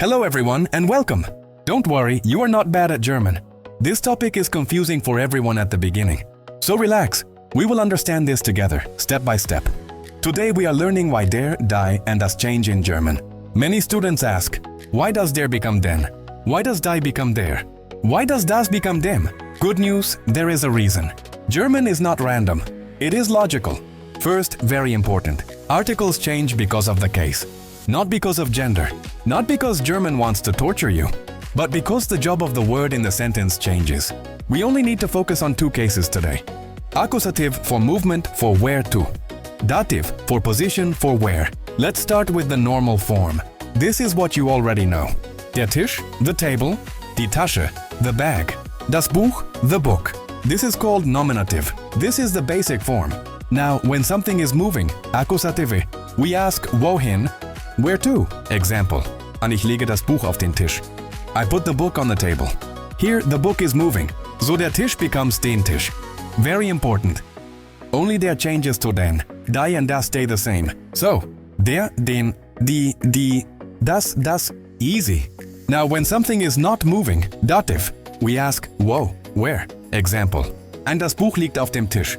Hello everyone and welcome! Don't worry, you are not bad at German. This topic is confusing for everyone at the beginning. So relax, we will understand this together, step by step. Today we are learning why der, die and das change in German. Many students ask, why does der become den? Why does die become der? Why does das become dem? Good news, there is a reason. German is not random, it is logical. First, very important, articles change because of the case. Not because of gender, not because German wants to torture you, but because the job of the word in the sentence changes. We only need to focus on two cases today. Accusative for movement for where to. Dative for position for where. Let's start with the normal form. This is what you already know. Der Tisch, the table. Die Tasche, the bag. Das Buch, the book. This is called nominative. This is the basic form. Now, when something is moving, Accusative, we ask WOHIN, where to? Example. Ich lege das Buch auf den Tisch. I put the book on the table. Here, the book is moving, so der Tisch becomes den Tisch. Very important. Only der changes to den. Die and das stay the same. So, der, den, die, das, easy. Now, when something is not moving, dative, we ask wo, where? Example. Das Buch liegt auf dem Tisch.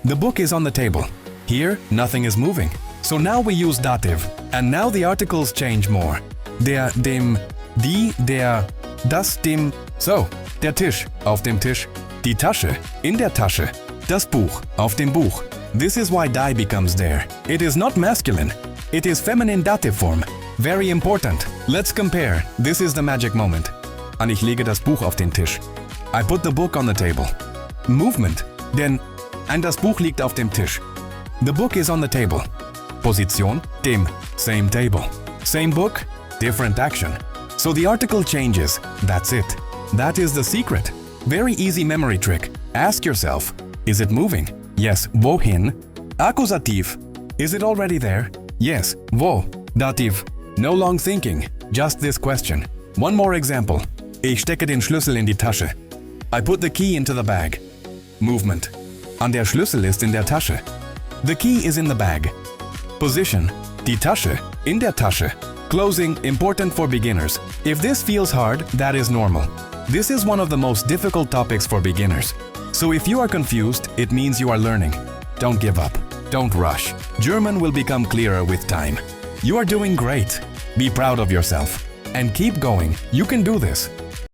The book is on the table. Here, nothing is moving. So now we use dative, and now the articles change more. Der, dem, die, der, das, dem. So, der Tisch, auf dem Tisch. Die Tasche, in der Tasche. Das Buch, auf dem Buch. This is why die becomes der. It is not masculine. It is feminine dative form. Very important. Let's compare. This is the magic moment. Ich lege das Buch auf den Tisch. I put the book on the table. Movement, denn, das Buch liegt auf dem Tisch. The book is on the table. Position, dem, same table. Same book, different action. So the article changes, that's it. That is the secret. Very easy memory trick. Ask yourself, is it moving? Yes, wohin? Accusative, is it already there? Yes, wo? Dativ, no long thinking, just this question. One more example. Ich stecke den Schlüssel in die Tasche. I put the key into the bag. Movement. Der Schlüssel ist in der Tasche. The key is in the bag. Position, die Tasche, in der Tasche. Closing, important for beginners. If this feels hard, that is normal. This is one of the most difficult topics for beginners. So if you are confused, it means you are learning. Don't give up. Don't rush. German will become clearer with time. You are doing great. Be proud of yourself. And keep going. You can do this.